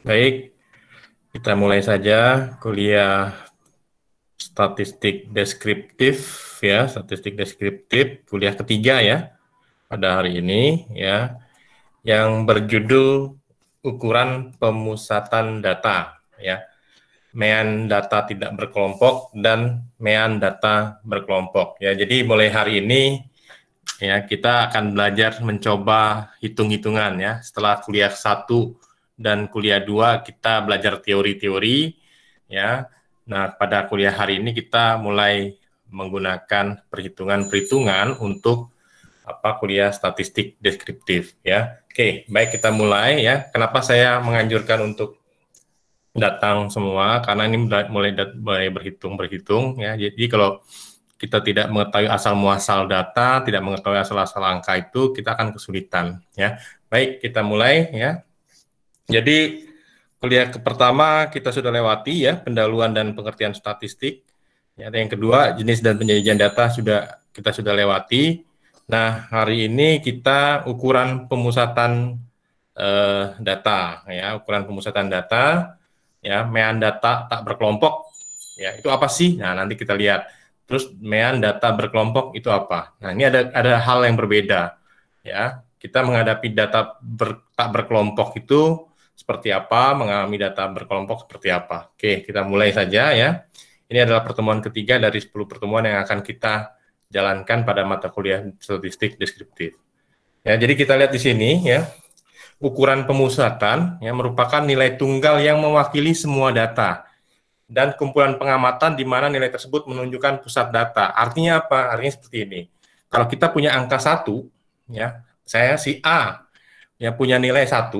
Baik, kita mulai saja kuliah statistik deskriptif ya, statistik deskriptif kuliah ketiga ya pada hari ini ya, yang berjudul ukuran pemusatan data ya, mean data tidak berkelompok dan mean data berkelompok ya. Jadi mulai hari ini ya kita akan belajar mencoba hitung-hitungan ya. Setelah kuliah 1 dan kuliah 2 kita belajar teori-teori ya. Nah, pada kuliah hari ini kita mulai menggunakan perhitungan-perhitungan untuk kuliah statistik deskriptif ya. Oke, baik kita mulai ya. Kenapa saya menganjurkan untuk datang semua? Karena ini mulai berhitung ya. Jadi kalau kita tidak mengetahui asal muasal data, tidak mengetahui asal-asal angka itu, kita akan kesulitan ya. Baik, kita mulai ya. Jadi kuliah pertama kita sudah lewati ya, pendahuluan dan pengertian statistik. Ya, yang kedua, jenis dan penyajian data kita sudah lewati. Nah, hari ini kita ukuran pemusatan data ya, ukuran pemusatan data ya, mean data tak berkelompok. Ya, itu apa sih? Nah, nanti kita lihat. Terus mean data berkelompok itu apa? Nah, ini ada hal yang berbeda ya. Kita menghadapi data tak berkelompok itu seperti apa, mengalami data berkelompok seperti apa. Oke, kita mulai saja ya. Ini adalah pertemuan ketiga dari 10 pertemuan yang akan kita jalankan pada mata kuliah statistik deskriptif. Ya, jadi kita lihat di sini ya. Ukuran pemusatan ya merupakan nilai tunggal yang mewakili semua data dan kumpulan pengamatan di mana nilai tersebut menunjukkan pusat data. Artinya apa? Artinya seperti ini. Kalau kita punya angka 1 ya, saya si A ya punya nilai 1,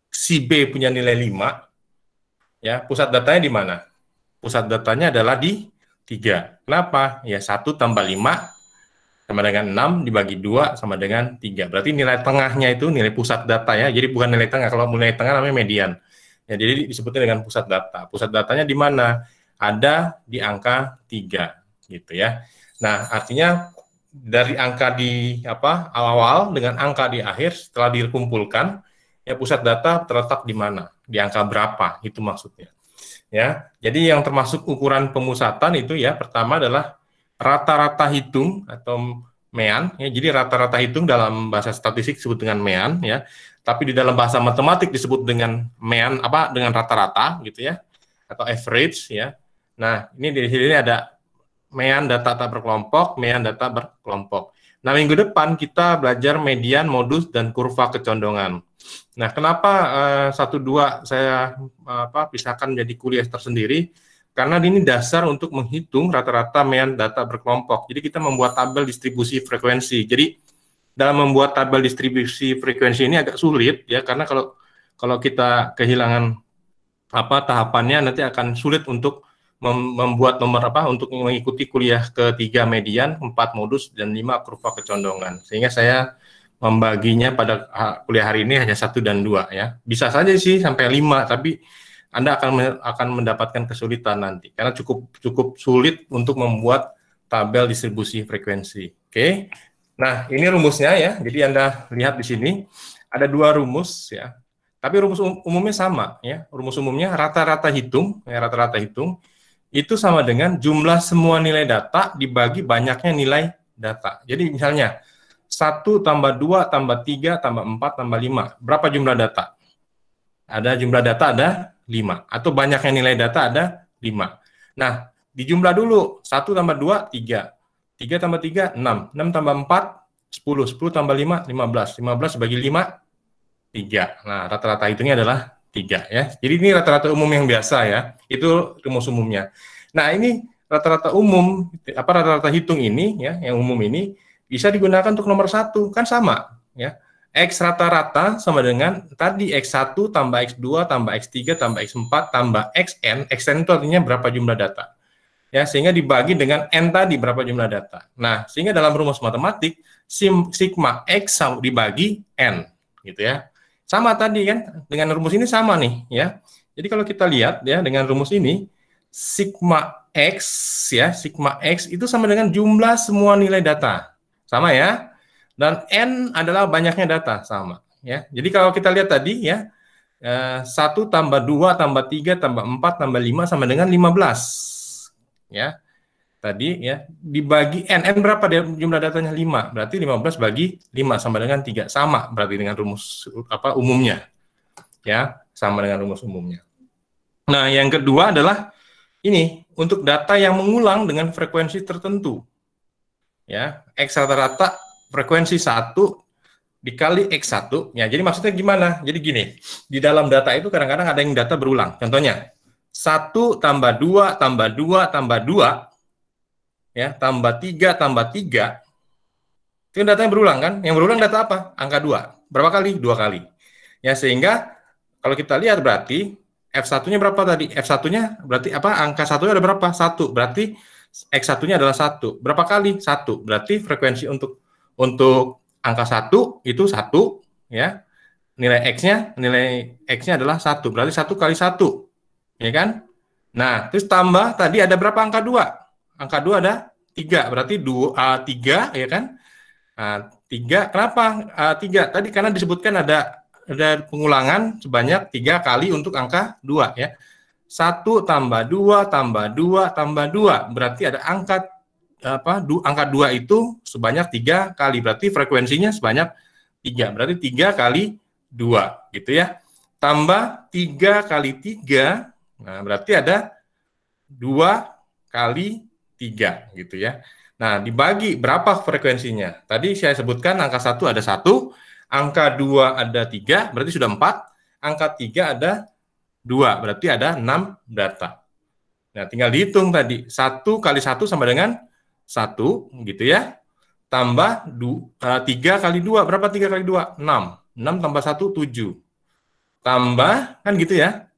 si B punya nilai 5, ya, pusat datanya di mana? Pusat datanya adalah di 3. Kenapa? Ya 1 tambah 5 sama dengan 6 dibagi 2 sama dengan 3. Berarti nilai tengahnya itu nilai pusat data ya. Jadi bukan nilai tengah. Kalau nilai tengah namanya median. Ya, jadi disebutnya dengan pusat data. Pusat datanya di mana? Ada di angka 3 gitu ya. Nah, artinya dari angka di awal dengan angka di akhir setelah dikumpulkan ya pusat data terletak di mana? Di angka berapa? Itu maksudnya. Ya. Jadi yang termasuk ukuran pemusatan itu ya pertama adalah rata-rata hitung atau mean ya. Jadi rata-rata hitung dalam bahasa statistik disebut dengan mean ya. Tapi di dalam bahasa matematik disebut dengan mean dengan rata-rata gitu ya atau average ya. Nah, ini di sini ada mean data tak berkelompok, mean data berkelompok. Nah, minggu depan kita belajar median, modus dan kurva kecondongan. Nah, kenapa 1-2 saya pisahkan menjadi kuliah tersendiri? Karena ini dasar untuk menghitung rata-rata mean data berkelompok. Jadi kita membuat tabel distribusi frekuensi. Jadi dalam membuat tabel distribusi frekuensi ini agak sulit ya, karena kalau kita kehilangan tahapannya nanti akan sulit untuk membuat nomor untuk mengikuti kuliah ketiga median, 4 modus dan 5 kurva kecondongan. Sehingga saya membaginya pada kuliah hari ini hanya 1 dan 2 ya. Bisa saja sih sampai 5, tapi Anda akan mendapatkan kesulitan nanti karena cukup sulit untuk membuat tabel distribusi frekuensi. Oke. Nah, ini rumusnya ya. Jadi Anda lihat di sini ada 2 rumus ya. Tapi rumus umumnya sama ya. Rumus umumnya rata-rata hitung itu sama dengan jumlah semua nilai data dibagi banyaknya nilai data. Jadi misalnya 1 tambah 2 tambah 3 tambah 4 tambah 5. Berapa jumlah data? Ada jumlah data ada 5. Atau banyaknya nilai data ada 5. Nah, dijumlah dulu. 1 tambah 2, 3. 3 tambah 3, 6. 6 tambah 4, 10. 10 tambah 5, 15. 15 bagi 5, 3. Nah, rata-rata hitungnya adalah 3 ya. Jadi ini rata-rata umum yang biasa ya. Itu rumus umumnya. Nah, ini rata-rata umum rata-rata hitung ini ya, yang umum ini bisa digunakan untuk nomor 1, kan sama ya. X rata-rata sama dengan tadi X1 tambah X2 tambah X3 tambah X4 tambah Xn. Xn itu artinya berapa jumlah data. Ya, sehingga dibagi dengan N tadi berapa jumlah data. Nah, sehingga dalam rumus matematik sigma X dibagi N gitu ya. Sama tadi kan, dengan rumus ini sama nih ya. Jadi kalau kita lihat ya dengan rumus ini, sigma X itu sama dengan jumlah semua nilai data. Sama ya. Dan N adalah banyaknya data, sama ya. Jadi kalau kita lihat tadi ya, 1 tambah 2 tambah 3 tambah 4 tambah 5 sama dengan 15. Ya. Tadi ya dibagi n berapa dia jumlah datanya 5, berarti 15 bagi 5 sama dengan 3, sama berarti dengan rumus apa umumnya ya, sama dengan rumus umumnya. Nah yang kedua adalah ini untuk data yang mengulang dengan frekuensi tertentu ya, X rata-rata frekuensi 1 dikali X1 ya, jadi maksudnya gimana, jadi gini, di dalam data itu kadang-kadang ada yang data berulang, contohnya 1 tambah 2 tambah 2 tambah 2 ya, tambah 3 tambah 3, itu datanya berulang kan? Yang berulang data apa? Angka 2. Berapa kali? 2 kali. Ya, sehingga kalau kita lihat berarti F1-nya berapa tadi? F1-nya berarti apa? Angka 1-nya ada berapa? 1. Berarti X1-nya adalah 1. Berapa kali? 1. Berarti frekuensi untuk angka 1 itu 1 ya. Nilai X-nya adalah 1. Berarti 1 kali 1. Ya kan? Nah, terus tambah tadi ada berapa angka 2? Angka 2 ada 3, berarti 3 ya kan? Nah, 3, kenapa 3? Tadi karena disebutkan ada pengulangan sebanyak 3 kali untuk angka 2 ya. 1 tambah 2 tambah 2 tambah 2, berarti ada angka angka 2 itu sebanyak 3 kali, berarti frekuensinya sebanyak 3, berarti 3 kali 2 gitu ya. Tambah 3 kali 3, nah berarti ada 2 kali 3 gitu ya. Nah, dibagi berapa frekuensinya? Tadi saya sebutkan angka 1 ada 1, angka 2 ada 3, berarti sudah 4, angka 3 ada 2, berarti ada 6 data. Nah, tinggal dihitung tadi, 1 kali 1 sama dengan 1, gitu ya. Tambah 3 kali 2, berapa 3 kali 2? 6. 6 tambah 1, 7. Tambah, kan gitu ya.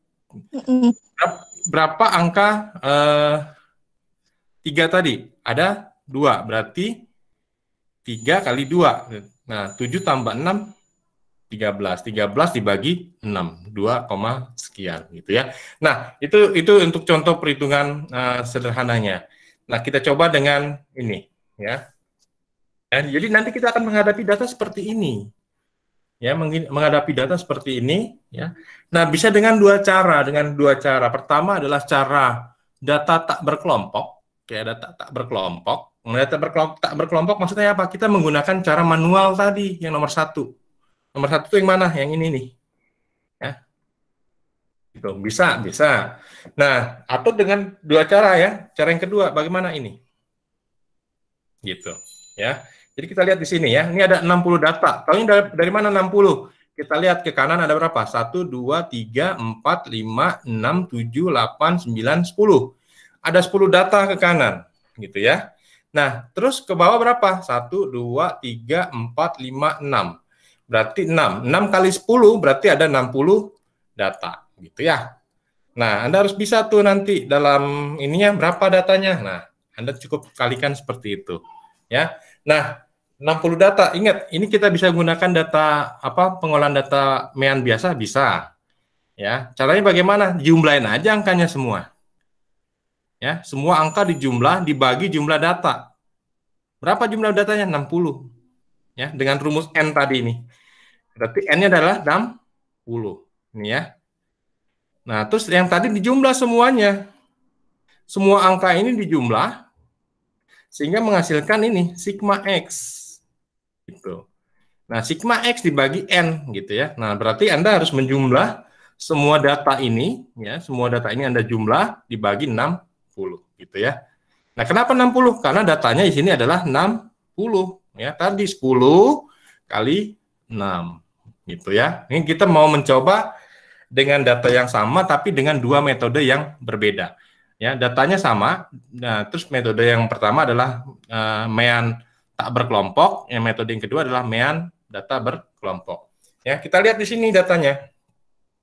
Berapa angka 3 tadi? Ada 2, berarti 3 kali 2. Nah, 7 tambah 6, 13. 13 dibagi 6, 2, sekian gitu ya. Nah, itu untuk contoh perhitungan sederhananya. Nah, kita coba dengan ini ya. Jadi nanti kita akan menghadapi data seperti ini. Ya, menghadapi data seperti ini ya. Nah, bisa dengan dua cara, Pertama adalah cara data tak berkelompok, kayak data tak berkelompok. Data tak berkelompok maksudnya apa? Kita menggunakan cara manual tadi yang nomor 1. Nomor 1 itu yang mana? Yang ini nih. Ya. Gitu. Bisa. Nah, atau dengan dua cara ya. Cara yang kedua bagaimana ini? Gitu, ya. Jadi kita lihat di sini ya, ini ada 60 data. Tahu dari mana 60? Kita lihat ke kanan ada berapa? 1, 2, 3, 4, 5, 6, 7, 8, 9, 10. Ada 10 data ke kanan, gitu ya. Nah, terus ke bawah berapa? 1, 2, 3, 4, 5, 6. Berarti 6. 6 kali 10 berarti ada 60 data, gitu ya. Nah, Anda harus bisa tuh nanti dalam ininya berapa datanya. Nah, Anda cukup kalikan seperti itu. Ya. Nah, 60 data. Ingat, ini kita bisa gunakan data pengolahan data MEAN biasa bisa. Ya. Caranya bagaimana? Jumlahin aja angkanya semua. Ya, semua angka dijumlah dibagi jumlah data. Berapa jumlah datanya? 60. Ya, dengan rumus N tadi ini. Berarti N-nya adalah 60. Ini ya. Nah, terus yang tadi dijumlah semuanya. Semua angka ini dijumlah sehingga menghasilkan ini sigma X. Gitu. Nah, sigma X dibagi N gitu ya. Nah, berarti Anda harus menjumlah semua data ini ya, semua data ini Anda jumlah dibagi 60 gitu ya. Nah, kenapa 60? Karena datanya di sini adalah 60 ya. Tadi 10 kali 6 gitu ya. Ini kita mau mencoba dengan data yang sama tapi dengan dua metode yang berbeda. Ya, datanya sama. Nah, terus metode yang pertama adalah MEAN tak berkelompok, yang metode yang kedua adalah MEAN data berkelompok. Ya, kita lihat di sini datanya.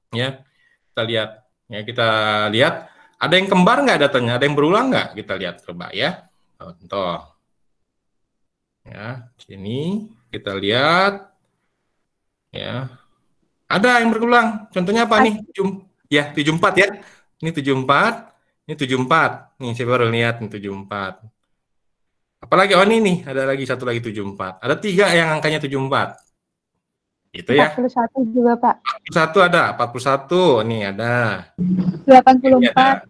Ya, kita lihat. Ya, kita lihat ada yang kembar nggak datanya? Ada yang berulang nggak? Kita lihat coba ya. Contoh. Ya, sini kita lihat. Ya. Ada yang berulang. Contohnya apa nih? 74 ya. Ini 74. Ini 74. Nih, saya baru lihat nih 74. Apalagi, ini nih, ada lagi satu lagi 74. Ada 3 yang angkanya 74. Gitu ya. 41 juga, Pak. 41 ada, 41 ini ada. 84. Ini ada.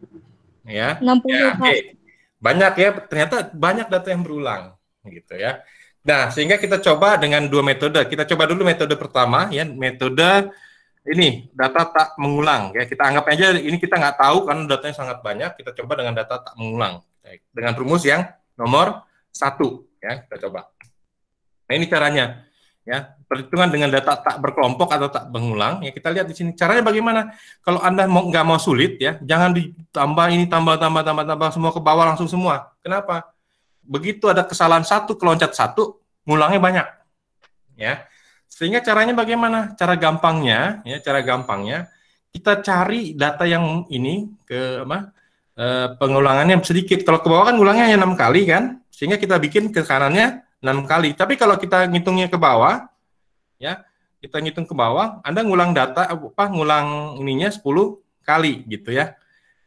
Ya. 60, Ya, Pak. banyak ya, ternyata banyak data yang berulang gitu ya. Nah, sehingga kita coba dengan dua metode. Kita coba dulu metode pertama ya, metode ini data tak mengulang ya. Kita anggap aja ini kita nggak tahu karena datanya sangat banyak. Kita coba dengan data tak mengulang dengan rumus yang nomor 1 ya. Kita coba. Nah, ini caranya ya, perhitungan dengan data tak berkelompok atau tak mengulang ya. Kita lihat di sini caranya bagaimana. Kalau Anda nggak mau sulit ya, jangan ditambah ini tambah semua ke bawah langsung semua. Kenapa? Begitu ada kesalahan satu keloncat satu, ngulangnya banyak ya. Sehingga caranya bagaimana? Cara gampangnya kita cari data yang ini ke pengulangannya sedikit. Kalau ke bawah kan ngulangnya hanya 6 kali kan, sehingga kita bikin ke kanannya 6 kali. Tapi kalau kita ngitungnya ke bawah, ya kita ngitung ke bawah, Anda ngulang ngulang ininya 10 kali gitu ya.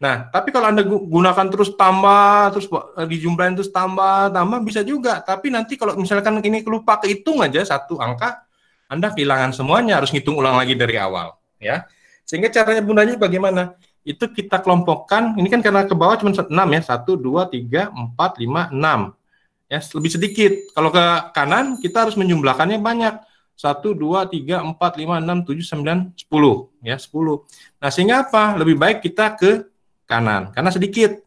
Nah, tapi kalau Anda gunakan terus tambah, terus dijumlahin terus tambah, bisa juga. Tapi nanti kalau misalkan ini lupa kehitung aja satu angka, Anda kehilangan semuanya, harus ngitung ulang lagi dari awal. Ya. Sehingga caranya bundanya bagaimana? Itu kita kelompokkan, ini kan karena ke bawah cuma 6 ya, 1, 2, 3, 4, 5, 6. Ya, lebih sedikit. Kalau ke kanan, kita harus menjumlahkannya banyak. 1, 2, 3, 4, 5, 6, 7, 9, 10. Ya, 10. Nah, sehingga apa? Lebih baik kita ke kanan, karena sedikit.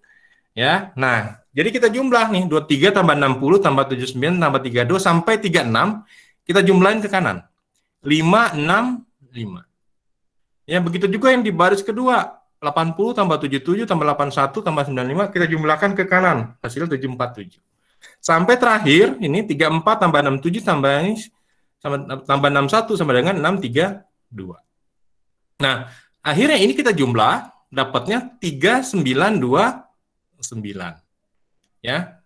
Ya, nah, jadi kita jumlah nih, 23 tambah 60 tambah 79 tambah 32 sampai 36, kita jumlahin ke kanan. 5, 6, 5. Ya, begitu juga yang di baris kedua, 80 tambah 77 tambah 81 tambah 95, kita jumlahkan ke kanan, hasil 747. Sampai terakhir, ini 34 tambah 67 tambah 61 sama dengan 632. Nah, akhirnya ini kita jumlah, dapatnya 3929. Ya.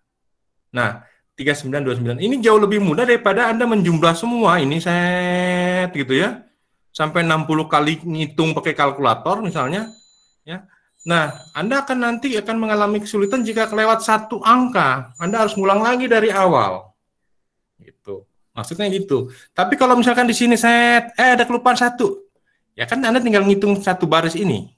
Nah, 3929 ini jauh lebih mudah daripada Anda menjumlah semua ini set gitu ya. Sampai 60 kali ngitung pakai kalkulator misalnya, ya. Nah, Anda nanti akan mengalami kesulitan jika kelewat satu angka. Anda harus ngulang lagi dari awal. Gitu. Maksudnya gitu. Tapi kalau misalkan di sini ada kelupaan satu. Ya kan Anda tinggal ngitung satu baris ini.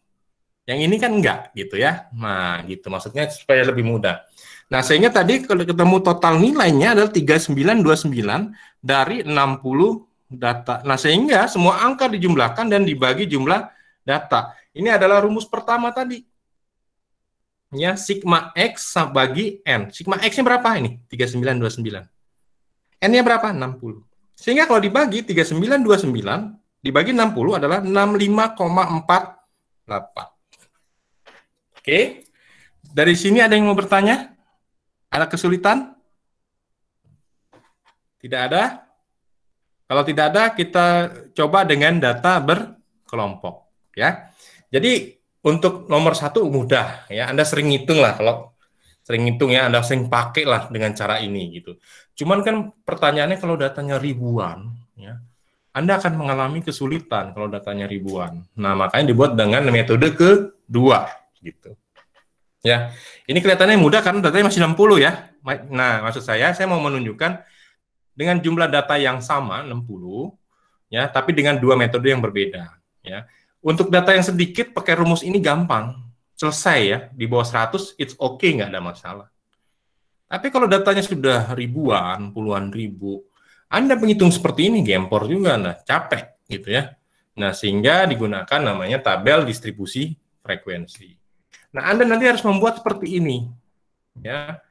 Yang ini kan enggak gitu ya. Nah, gitu maksudnya supaya lebih mudah. Nah, sehingga tadi kalau ketemu total nilainya adalah 3929 dari 60 data. Nah, sehingga semua angka dijumlahkan dan dibagi jumlah data. Ini adalah rumus pertama tadi. Ya, sigma X bagi N. Sigma X-nya berapa ini? 3929. N-nya berapa? 60. Sehingga kalau dibagi 3929 dibagi 60 adalah 65,48. Oke, dari sini ada yang mau bertanya? Ada kesulitan? Tidak ada? Kalau tidak ada, kita coba dengan data berkelompok. Ya, jadi untuk nomor 1 mudah. Ya, Anda sering ngitung lah. Kalau sering ngitung ya, Anda sering pakai lah dengan cara ini gitu. Cuman kan pertanyaannya kalau datanya ribuan, ya, Anda akan mengalami kesulitan kalau datanya ribuan. Nah, makanya dibuat dengan metode kedua gitu. Ya, ini kelihatannya mudah karena datanya masih 60 ya. Nah, maksud saya mau menunjukkan dengan jumlah data yang sama 60 ya, tapi dengan dua metode yang berbeda ya. Untuk data yang sedikit pakai rumus ini gampang. Selesai ya, di bawah 100 it's okay, nggak ada masalah. Tapi kalau datanya sudah ribuan, puluhan ribu, Anda menghitung seperti ini gempor juga Anda, capek gitu ya. Nah, sehingga digunakan namanya tabel distribusi frekuensi. Nah, Anda nanti harus membuat seperti ini. Ya.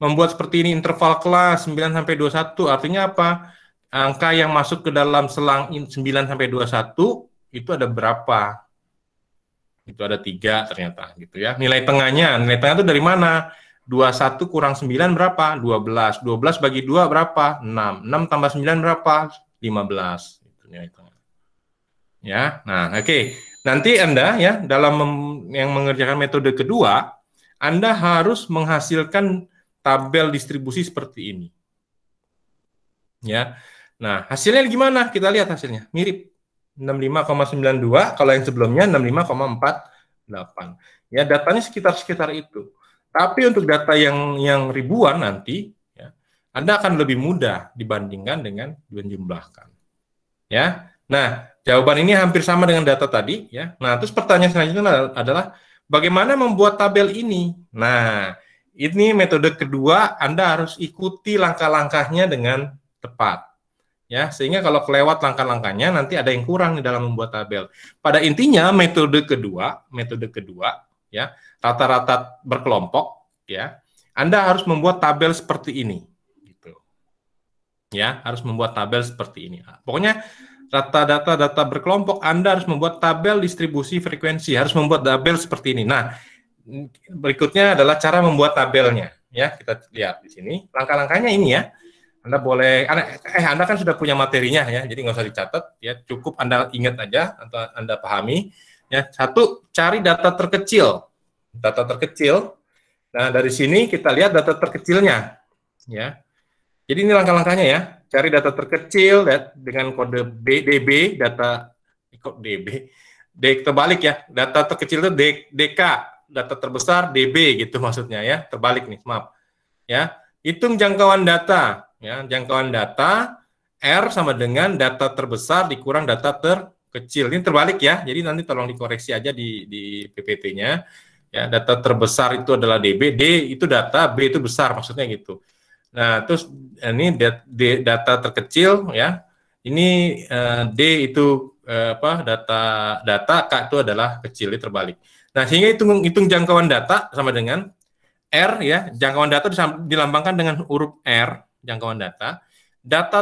Membuat seperti ini interval kelas 9 sampai 21 artinya apa? Angka yang masuk ke dalam selang 9 sampai 21 itu ada berapa? Itu ada 3 ternyata gitu ya. Nilai tengah itu dari mana? 21 kurang 9 berapa? 12. 12 bagi 2 berapa? 6. 6 tambah 9 berapa? 15. Itu nilai tengah. Ya. Nah, oke. Nanti Anda ya dalam yang mengerjakan metode kedua, Anda harus menghasilkan tabel distribusi seperti ini. Ya. Nah, hasilnya gimana? Kita lihat hasilnya. Mirip. 65,92, kalau yang sebelumnya 65,48. Ya, datanya sekitar itu. Tapi untuk data yang ribuan nanti, ya, Anda akan lebih mudah dibandingkan dengan menjumlahkan. Ya. Nah, jawaban ini hampir sama dengan data tadi, ya. Nah, terus pertanyaan selanjutnya adalah bagaimana membuat tabel ini? Nah, ini metode kedua, Anda harus ikuti langkah-langkahnya dengan tepat. Ya, sehingga kalau kelewat langkah-langkahnya nanti ada yang kurang di dalam membuat tabel. Pada intinya metode kedua, ya, rata-rata berkelompok, ya. Anda harus membuat tabel seperti ini, gitu. Ya, harus membuat tabel seperti ini. Pokoknya data berkelompok Anda harus membuat tabel distribusi frekuensi, harus membuat tabel seperti ini. Nah, berikutnya adalah cara membuat tabelnya, ya. Kita lihat di sini. Langkah-langkahnya ini ya. Anda boleh, Anda kan sudah punya materinya ya, jadi nggak usah dicatat ya, cukup Anda ingat aja atau Anda pahami. Ya, satu, cari data terkecil. Data terkecil. Nah, dari sini kita lihat data terkecilnya. Ya. Jadi ini langkah-langkahnya ya. Cari data terkecil dengan kode DB, data kok DB. Terbalik ya. Data terkecil itu DK, data terbesar DB gitu maksudnya ya. Terbalik nih, maaf. Ya. Hitung jangkauan data. Ya, jangkauan data R sama dengan data terbesar dikurang data terkecil. Ini terbalik ya. Jadi nanti tolong dikoreksi aja di PPT-nya. Ya, data terbesar itu adalah DB, D itu data, B itu besar maksudnya gitu. Nah, terus ini data terkecil ya. Ini D itu data K itu adalah kecil, itu terbalik. Nah, sehingga hitung jangkauan data sama dengan R ya, jangkauan data dilambangkan dengan huruf R, jangkauan data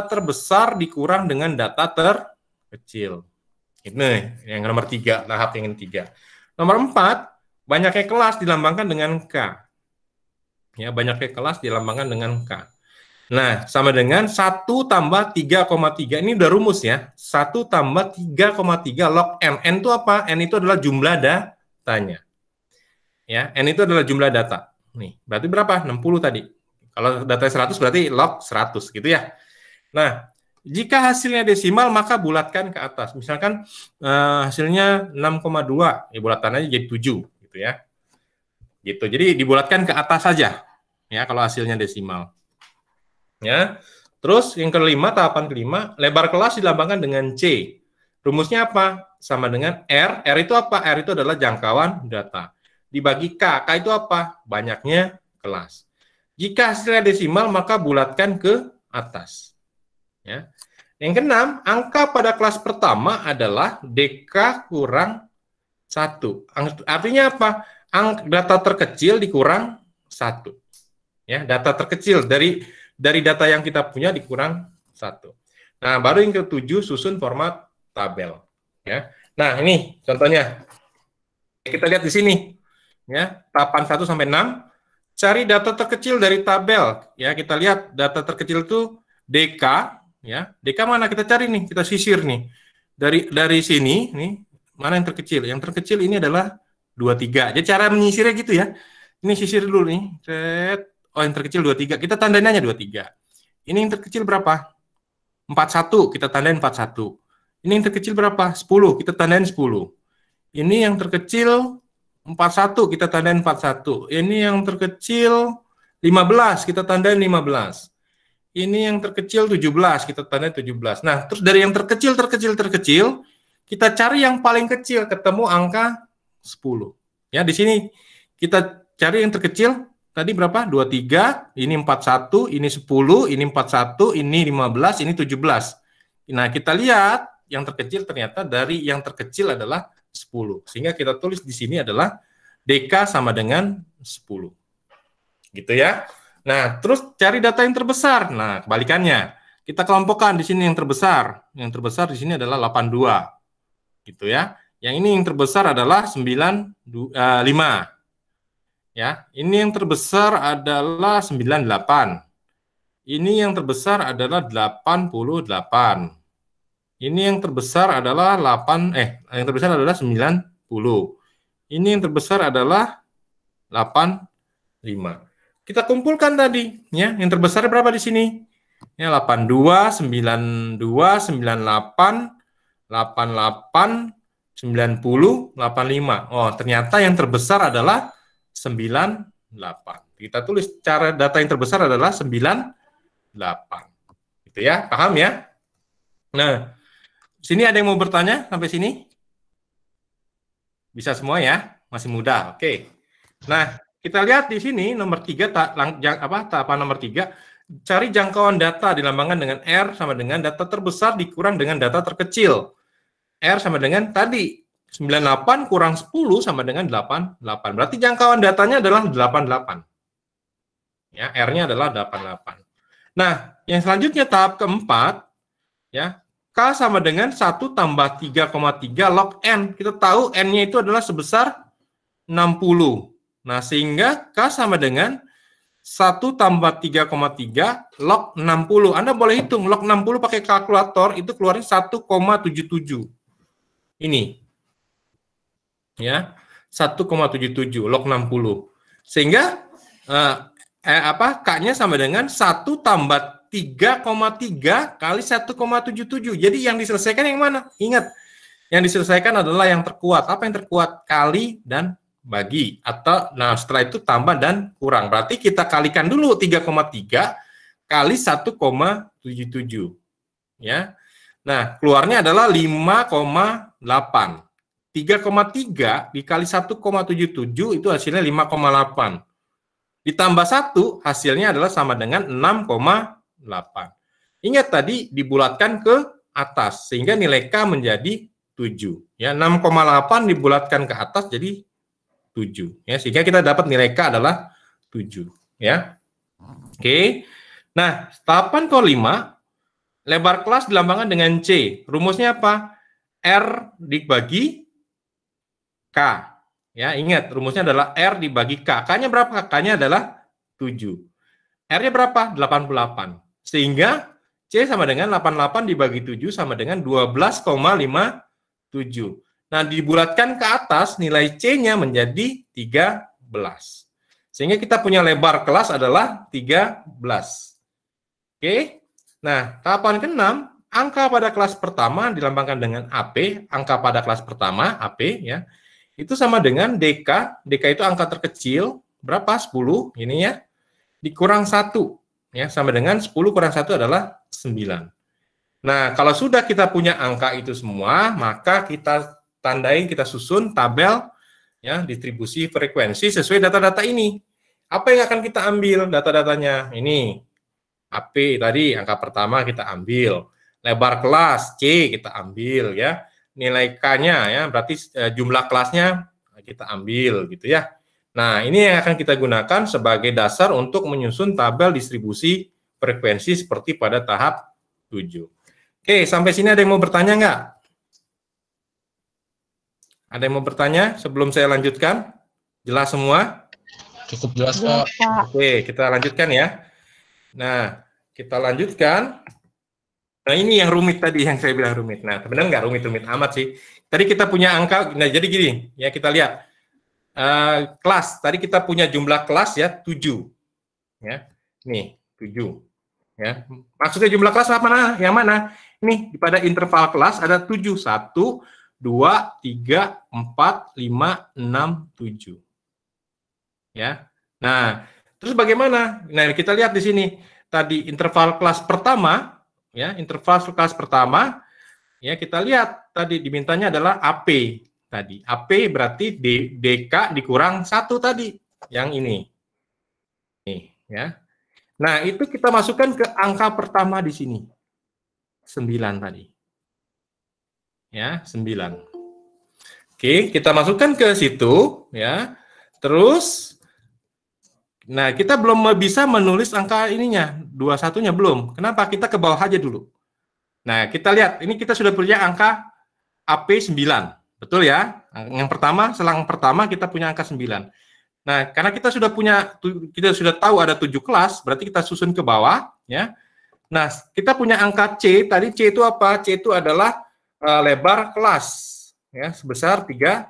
terbesar dikurang dengan data terkecil. Ini yang nomor 3, tahap yang ketiga. Nomor 4, banyaknya kelas dilambangkan dengan K. Ya, banyaknya kelas dilambangkan dengan K. Nah, sama dengan 1 tambah 3,3. Ini udah rumus ya. 1 tambah 3,3 log N. N itu apa? N itu adalah jumlah datanya. Ya, N itu adalah jumlah data. Nih, berarti berapa? 60 tadi. Kalau data 100 berarti log 100 gitu ya. Nah, jika hasilnya desimal maka bulatkan ke atas. Misalkan hasilnya 6,2, ya bulatan aja jadi 7 gitu ya. Gitu. Jadi dibulatkan ke atas saja. Ya, kalau hasilnya desimal. Ya. Terus yang kelima, tahapan kelima, lebar kelas dilambangkan dengan C. Rumusnya apa? Sama dengan R. R itu apa? R itu adalah jangkauan data. Dibagi K. K itu apa? Banyaknya kelas. Jika hasilnya desimal, maka bulatkan ke atas. Ya. Yang keenam, angka pada kelas pertama adalah DK kurang 1. Artinya apa? Data terkecil dikurang 1. Ya, data terkecil dari data yang kita punya dikurang 1. Nah, baru yang ketujuh, susun format tabel. Ya. Nah, ini contohnya. Kita lihat di sini. Ya, tahapan 1 sampai 6. Cari data terkecil dari tabel. Ya, kita lihat data terkecil itu DK. Ya, DK mana kita cari nih? Kita sisir nih. Dari sini, nih, mana yang terkecil? Yang terkecil ini adalah 23. Jadi cara menyisirnya gitu ya. Ini sisir dulu nih. Set. Oh, yang terkecil 23. Kita tandain aja 23. Ini yang terkecil berapa? 41. Kita tandain 41. Ini yang terkecil berapa? 10. Kita tandain 10. Ini yang terkecil 41, kita tandain 41. Ini yang terkecil 15, kita tandain 15. Ini yang terkecil 17, kita tandain 17. Nah, terus dari yang terkecil, kita cari yang paling kecil, ketemu angka 10. Ya, di sini kita cari yang terkecil, tadi berapa? 23, ini 41, ini 10, ini 41, ini 15, ini 17. Nah, kita lihat yang terkecil ternyata dari yang terkecil adalah 10. Sehingga kita tulis di sini adalah DK sama dengan 10. Gitu ya. Nah, terus cari data yang terbesar. Nah, kebalikannya. Kita kelompokkan di sini yang terbesar. Yang terbesar di sini adalah 82. Gitu ya. Yang ini yang terbesar adalah 95. Ya, ini yang terbesar adalah 98. Ini yang terbesar adalah 88. Ini yang terbesar adalah 90. Ini yang terbesar adalah 85. Kita kumpulkan tadi, ya. Yang terbesar berapa di sini? Ya, 82, 92, 98, 88, 90, 85. Oh, ternyata yang terbesar adalah 98. Kita tulis cara data yang terbesar adalah 98. Gitu ya, paham ya? Nah, Sini ada yang mau bertanya sampai sini? Bisa semua ya? Masih muda. Oke. Nah, kita lihat di sini nomor 3, tahapan nomor 3, cari jangkauan data dilambangkan dengan R sama dengan data terbesar dikurang dengan data terkecil. R sama dengan tadi 98 kurang 10 sama dengan 88. Berarti jangkauan datanya adalah 88. Ya, R-nya adalah 88. Nah, yang selanjutnya tahap keempat, ya, K sama dengan 1 tambah 3,3 log N. Kita tahu N-nya itu adalah sebesar 60. Nah, sehingga K sama dengan 1 tambah 3,3 log 60. Anda boleh hitung, log 60 pakai kalkulator, itu keluarnya 1,77. Ini. Ya, 1,77 log 60. Sehingga K-nya sama dengan 1 tambah 3,3 kali 1,77. Jadi yang diselesaikan yang mana? Ingat, yang diselesaikan adalah yang terkuat. Apa yang terkuat? Kali dan bagi. Atau, nah setelah itu tambah dan kurang. Berarti kita kalikan dulu 3,3 kali 1,77. Ya. Nah, keluarnya adalah 5,8. 3,3 dikali 1,77 itu hasilnya 5,8. Ditambah 1, hasilnya adalah sama dengan 6,8. Ingat tadi dibulatkan ke atas, sehingga nilai K menjadi 7. Ya, 6,8 dibulatkan ke atas jadi 7. Ya, sehingga kita dapat nilai K adalah 7. Ya. Oke. Nah, tahapan kelima, lebar kelas dilambangkan dengan C. Rumusnya apa? R dibagi K. Ya, ingat rumusnya adalah R dibagi K. K-nya berapa? K-nya adalah 7. R-nya berapa? 88. Sehingga C sama dengan 88 dibagi 7 sama dengan 12,57. Nah, dibulatkan ke atas, nilai C-nya menjadi 13. Sehingga kita punya lebar kelas adalah 13. Oke. Nah, tahapan ke-6, angka pada kelas pertama dilambangkan dengan AP, angka pada kelas pertama, AP, ya. Itu sama dengan DK, DK itu angka terkecil, berapa? 10, ini ya, dikurang 1, ya, sama dengan 10 kurang 1 adalah 9. Nah, kalau sudah kita punya angka itu semua, maka kita tandai, kita susun tabel, ya, distribusi frekuensi sesuai data-data ini. Apa yang akan kita ambil data-datanya? Ini, AP tadi, angka pertama kita ambil, lebar kelas, C kita ambil, ya, nilai K-nya ya, berarti jumlah kelasnya kita ambil gitu ya. Nah, ini yang akan kita gunakan sebagai dasar untuk menyusun tabel distribusi frekuensi seperti pada tahap 7. Oke, sampai sini ada yang mau bertanya nggak? Ada yang mau bertanya sebelum saya lanjutkan? Jelas semua? Cukup jelas, Pak. Oke, kita lanjutkan ya. Nah, kita lanjutkan. Nah, ini yang rumit tadi, yang saya bilang rumit. Nah, sebenarnya nggak rumit-rumit amat sih. Tadi kita punya angka, nah jadi gini, ya kita lihat. Kelas, tadi kita punya jumlah kelas ya, 7. Ya, nih, 7. Ya. Maksudnya jumlah kelas apa mana? Yang mana? Ini, pada interval kelas ada 7. 1, 2, 3, 4, 5, 6, 7. Ya. Nah, terus bagaimana? Nah, kita lihat di sini. Tadi interval kelas pertama, ya, interval kelas pertama, ya kita lihat tadi dimintanya adalah AP tadi. AP berarti DK dikurang 1 tadi, yang ini. Nih, ya. Nah, itu kita masukkan ke angka pertama di sini. 9 tadi. Ya, 9. Oke, kita masukkan ke situ, ya. Terus nah, kita belum bisa menulis angka ininya, 21-nya belum. Kenapa? Kita ke bawah aja dulu. Nah, kita lihat, ini kita sudah punya angka AP 9. Betul ya? Yang pertama, selang pertama kita punya angka 9. Nah, karena kita sudah tahu ada 7 kelas, berarti kita susun ke bawah, ya. Nah, kita punya angka C, tadi C itu apa? C itu adalah lebar kelas, ya, sebesar 13.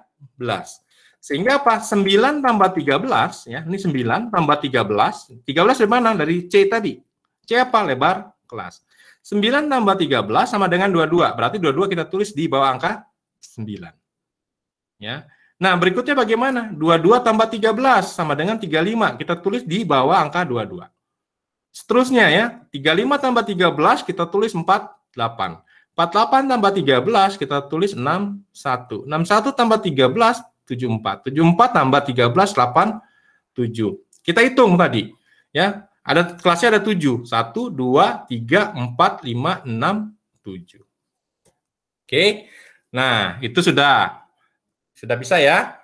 Sehingga apa? 9 tambah 13, ya, ini 9 tambah 13. 13 dari mana? Dari C tadi. C apa? Lebar kelas. 9 tambah 13 sama dengan 22. Berarti 22 kita tulis di bawah angka 9. Ya. Nah, berikutnya bagaimana? 22 tambah 13 sama dengan 35. Kita tulis di bawah angka 22. Seterusnya ya, 35 tambah 13 kita tulis 48. 48 tambah 13, kita tulis 61. 61 tambah 13, 74. 74 tambah 13, 87. Kita hitung tadi. Ya, ada kelasnya ada 7. 1, 2, 3, 4, 5, 6, 7. Oke. Nah, itu sudah bisa ya.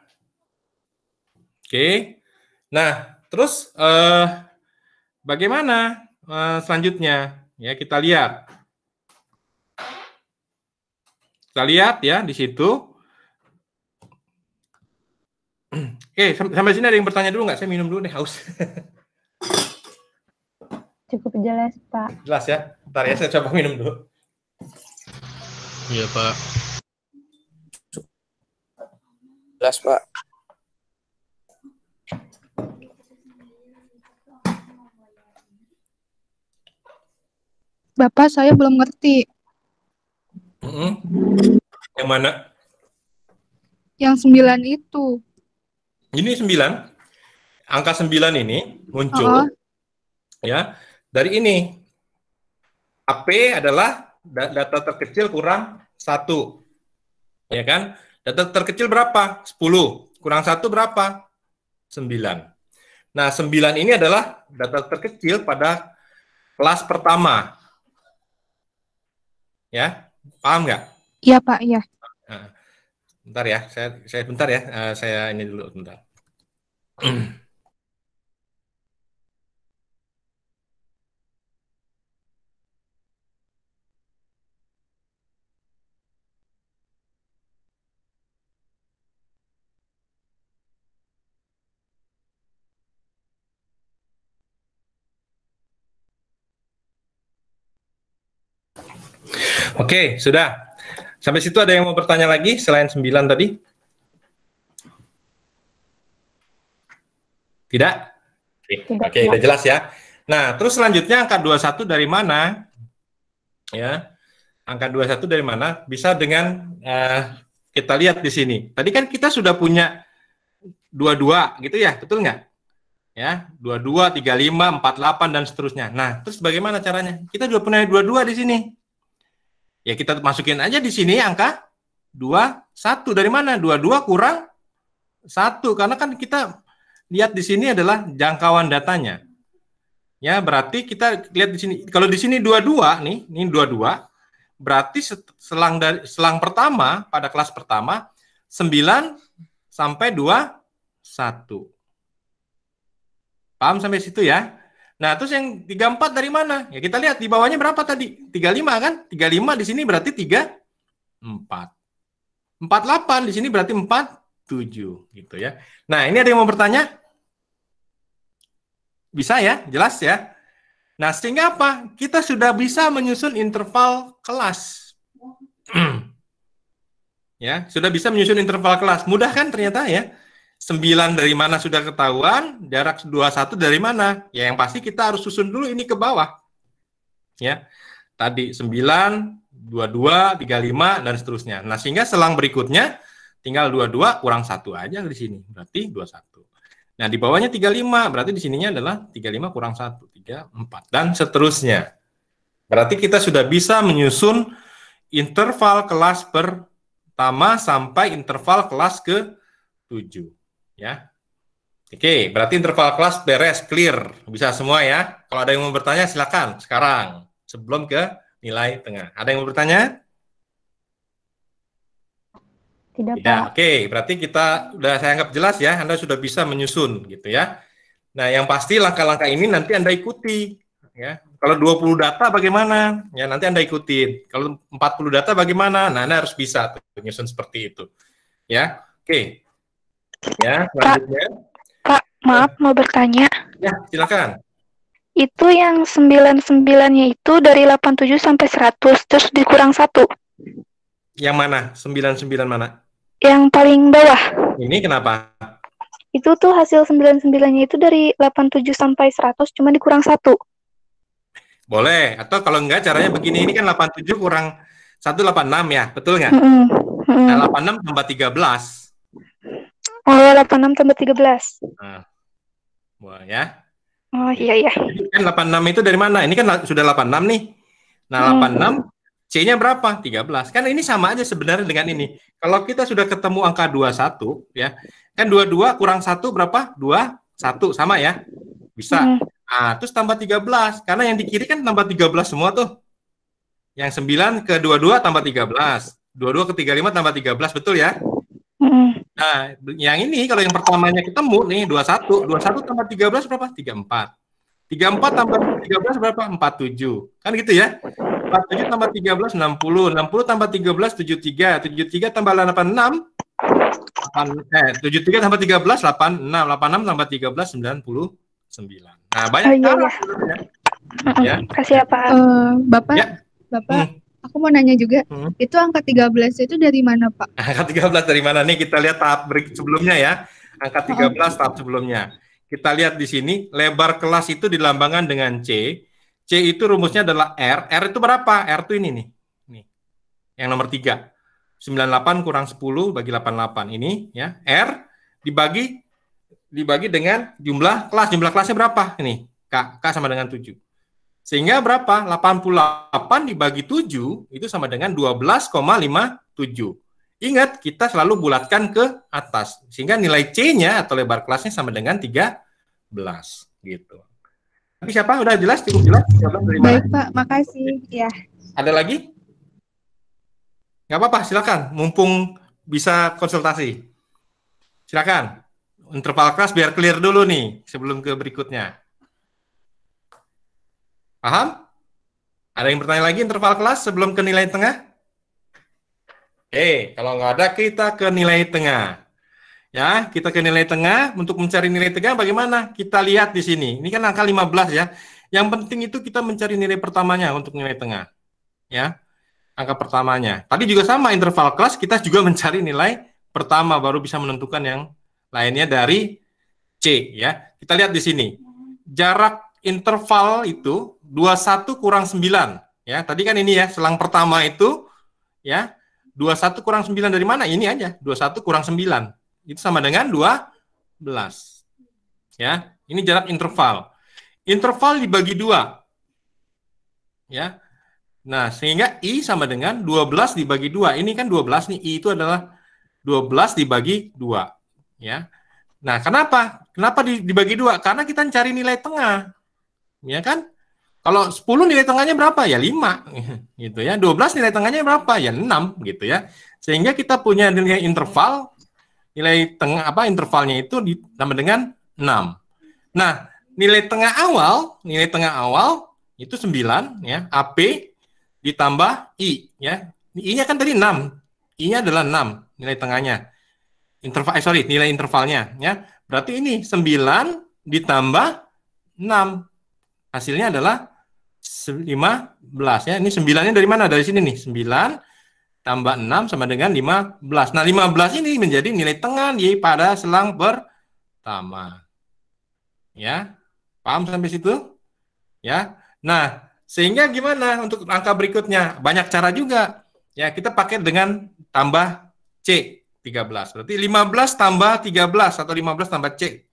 Oke. Nah, terus bagaimana selanjutnya? Ya, kita lihat. Kita lihat ya di situ. Sampai sini ada yang bertanya dulu nggak? Saya minum dulu nih, haus. Cukup jelas, Pak. Jelas ya? Bentar ya, saya coba minum dulu. Iya, Pak. Jelas, Pak. Bapak, saya belum ngerti. Yang mana? Yang 9 itu. Ini 9. Angka 9 ini muncul ya dari ini. AP adalah data terkecil kurang 1. Ya kan? Data terkecil berapa? 10. Kurang 1 berapa? 9. Nah, 9 ini adalah data terkecil pada kelas pertama. Ya, paham nggak? Iya, Pak, iya. Nah, bentar ya, saya bentar ya, saya ini dulu bentar. Oke, sudah. Sampai situ ada yang mau bertanya lagi selain 9 tadi? Tidak? Oke, udah jelas ya. Nah, terus selanjutnya angka 21 dari mana? Ya. Angka 21 dari mana? Bisa dengan kita lihat di sini. Tadi kan kita sudah punya 22 gitu ya, betul nggak? Ya, 22, 35, 48 dan seterusnya. Nah, terus bagaimana caranya? Kita sudah punya 22 di sini. Ya kita masukin aja di sini angka 21. Dari mana? 22 kurang 1. Karena kan kita lihat di sini adalah jangkauan datanya. Ya, berarti kita lihat di sini. Kalau di sini 22 nih, ini 22. Berarti selang pertama pada kelas pertama 9 sampai 21. Paham sampai situ ya? Nah, terus yang 34 dari mana? Ya kita lihat di bawahnya berapa tadi? 35 kan? 35 di sini berarti 34. 48 di sini berarti 47 gitu ya. Nah, ini ada yang mau bertanya? Bisa ya? Jelas ya? Nah, sehingga apa? Kita sudah bisa menyusun interval kelas. Ya, sudah bisa menyusun interval kelas. Mudah kan ternyata ya? 9 dari mana sudah ketahuan, jarak 21 dari mana? Ya yang pasti kita harus susun dulu ini ke bawah. Ya. Tadi 9, 22, 35 dan seterusnya. Nah, sehingga selang berikutnya tinggal 22 kurang 1 aja di sini. Berarti 21. Nah, di bawahnya 35, berarti di sininya adalah 35 kurang 1, 3, 4 dan seterusnya. Berarti kita sudah bisa menyusun interval kelas pertama sampai interval kelas ke-7. Ya, oke, berarti interval kelas beres, clear, bisa semua ya. Kalau ada yang mau bertanya, silakan sekarang sebelum ke nilai tengah. Ada yang mau bertanya? Tidak, Ya, Pak. oke, berarti kita saya anggap jelas ya, Anda sudah bisa menyusun gitu ya. Nah, yang pasti langkah-langkah ini nanti Anda ikuti ya. Kalau 20 data bagaimana? Ya, nanti Anda ikutin. Kalau 40 data bagaimana? Nah, Anda harus bisa menyusun seperti itu. Ya, oke. Ya, selanjutnya. Pak, maaf mau bertanya. Ya, silakan. Itu yang 99-nya itu dari 87 sampai 100, terus dikurang 1. Yang mana? 99 mana? Yang paling bawah. Ini kenapa? Itu tuh hasil 99-nya itu dari 87 sampai 100, cuma dikurang 1. Boleh. Atau kalau enggak, caranya begini. Ini kan 87 kurang 186 ya, betul nggak? Nah, 86 tambah 13. Oh, 86 tambah 13. Nah, boleh ya. Oh, iya. Kan 86 itu dari mana? Ini kan sudah 86 nih. Nah, 86 C-nya berapa? 13. Kan ini sama aja sebenarnya dengan ini. Kalau kita sudah ketemu angka 21, ya, kan 22 kurang 1 berapa? 21, sama ya? Bisa. Terus tambah 13. Karena yang di kiri kan tambah 13 semua tuh. Yang 9 ke 22 tambah 13. 22 ke 35 tambah 13, betul ya? Nah, yang ini kalau yang pertamanya ketemu nih 21, 21 tambah 13 berapa? 34. 34 tambah 13 berapa? 47. Kan gitu ya? 47 tambah 13 60. 60 tambah 13 73. 73 tambah 86 73 tambah 13 86. 86 tambah 13 99. Nah, banyak cara sebenarnya. Ya. Kasih ya, Pak. Bapak, Ya. Bapak, aku mau nanya juga, itu angka 13 itu dari mana, Pak? Angka 13 dari mana nih? Kita lihat tahap sebelumnya ya. Angka 13 tahap sebelumnya. Kita lihat di sini, lebar kelas itu dilambangkan dengan C. C itu rumusnya adalah R. R itu berapa? R itu ini nih. Nih. Yang nomor 3. 98 kurang 10 bagi 88. Ini ya. R dibagi dengan jumlah kelas. Jumlah kelasnya berapa? Ini. K sama dengan 7. Sehingga berapa? 88 dibagi 7 itu sama dengan 12,57. Ingat, kita selalu bulatkan ke atas. Sehingga nilai C-nya atau lebar kelasnya sama dengan 13. Gitu. Tapi siapa? Udah jelas? Cukup jelas? Dari mana? Baik, Pak. Makasih. Ya. Ada lagi? Nggak apa-apa, silakan. Mumpung bisa konsultasi. Silakan. Interval kelas biar clear dulu nih sebelum ke berikutnya. Paham? Ada yang bertanya lagi interval kelas sebelum ke nilai tengah? Kalau nggak ada, kita ke nilai tengah. Ya, kita ke nilai tengah. Untuk mencari nilai tengah bagaimana? Kita lihat di sini. Ini kan angka 15 ya. Yang penting itu kita mencari nilai pertamanya untuk nilai tengah. Ya, angka pertamanya. Tadi juga sama interval kelas, kita juga mencari nilai pertama, baru bisa menentukan yang lainnya dari C. Ya, kita lihat di sini. Jarak interval itu 21 kurang 9. Ya, tadi kan ini ya, selang pertama itu ya, 21 kurang 9 dari mana? Ini aja, 21 kurang 9. Itu sama dengan 12. Ya, ini jarak interval. Interval dibagi 2. Ya. Nah, sehingga I sama dengan 12 dibagi 2. Ini kan 12 nih, I itu adalah 12 dibagi 2. Ya. Nah, kenapa? Kenapa dibagi 2? Karena kita cari nilai tengah. Ya kan? Kalau 10 nilai tengahnya berapa? Ya 5 gitu ya. 12 nilai tengahnya berapa? Ya 6 gitu ya. Sehingga kita punya nilai interval, nilai tengah intervalnya itu ditambah dengan 6. Nah, nilai tengah awal itu 9 ya. AP ditambah I ya. I-nya kan tadi 6. I-nya adalah 6 nilai tengahnya. Nilai intervalnya ya. Berarti ini 9 ditambah 6. Hasilnya adalah 15 ya. Ini 9-nya dari mana? Dari sini nih. 9 tambah 6 sama dengan 15. Nah, 15 ini menjadi nilai tengah pada selang pertama. Ya. Paham sampai situ? Ya. Nah, sehingga gimana untuk angka berikutnya? Banyak cara juga. Ya, kita pakai dengan tambah C 13. Berarti 15 tambah 13 atau 15 tambah C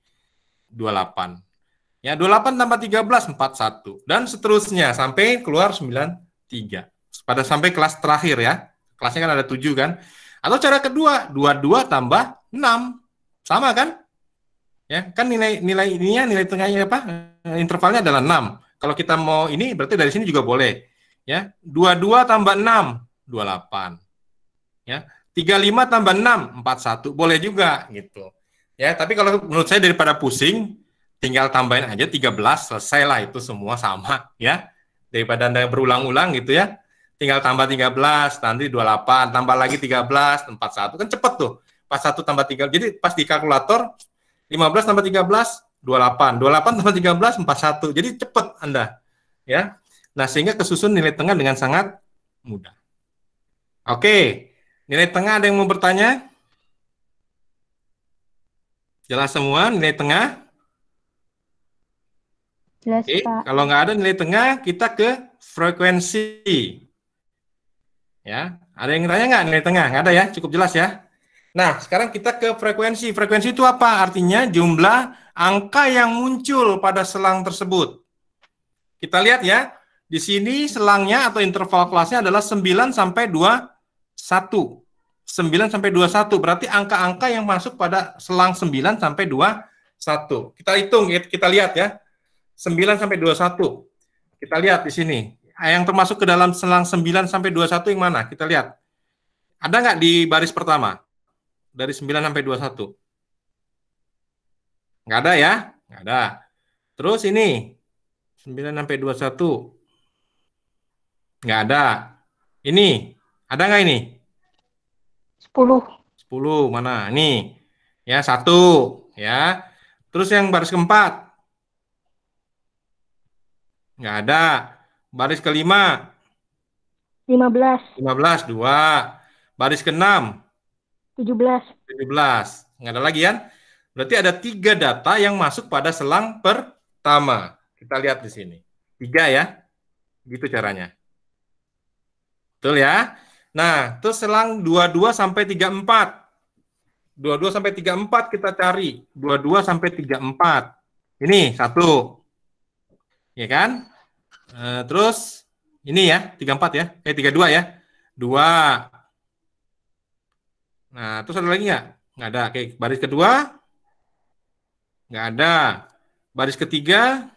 28. Ya, 28 tambah 13, 41. Dan seterusnya, sampai keluar 93. Sampai kelas terakhir ya. Kelasnya kan ada 7 kan. Atau cara kedua, 22 tambah 6. Sama kan? Ya, kan nilai tengahnya apa? Intervalnya adalah 6. Kalau kita mau ini, berarti dari sini juga boleh. Ya, 22 tambah 6, 28. Ya, 35 tambah 6, 41. Boleh juga, gitu. Ya, tapi kalau menurut saya daripada pusing, tinggal tambahin aja 13, selesai lah itu semua sama ya. Daripada Anda berulang-ulang gitu ya. Tinggal tambah 13, nanti 28, tambah lagi 13, 41. Kan cepet tuh. 41 tambah 3. Jadi pas di kalkulator 15 tambah 13, 28. 28 tambah 13, 41. Jadi cepet Anda. Ya. Nah, sehingga kesusun nilai tengah dengan sangat mudah. Oke. Nilai tengah ada yang mau bertanya? Jelas semua nilai tengah? Jelas, Oke, Pak. kalau nggak ada nilai tengah, kita ke frekuensi. Ya, ada yang tanya nggak nilai tengah? Nggak ada ya, cukup jelas ya. Nah, sekarang kita ke frekuensi. Frekuensi itu apa? Artinya jumlah angka yang muncul pada selang tersebut. Kita lihat ya, Di sini selangnya atau interval kelasnya adalah 9 sampai 21. 9 sampai 21 berarti angka-angka yang masuk pada selang 9 sampai 21. Kita hitung, kita lihat ya. 9 sampai 21. Kita lihat di sini. Yang termasuk ke dalam selang 9 sampai 21 yang mana? Kita lihat. Ada nggak di baris pertama? Dari 9 sampai 21. Nggak ada ya? Nggak ada. Terus ini. 9 sampai 21. Nggak ada. Ini. Ada nggak ini? 10. 10. Mana? Ini. Ya, 1. Ya. Terus yang baris keempat. Nggak ada. Baris kelima. 15. 15. 2. Baris ke-6. 17. 17. Nggak ada lagi kan? Berarti ada 3 data yang masuk pada selang pertama. Kita lihat di sini. 3 ya. Gitu caranya. Betul ya? Nah, terus selang 22 sampai 34. 22 sampai 34 kita cari. 22 sampai 34. Ini 1. Ya kan? Terus ini ya, 34 ya. 32 ya. 2. Nah, terus ada lagi nggak? Nggak ada. Oke, baris kedua. Nggak ada. Baris ketiga.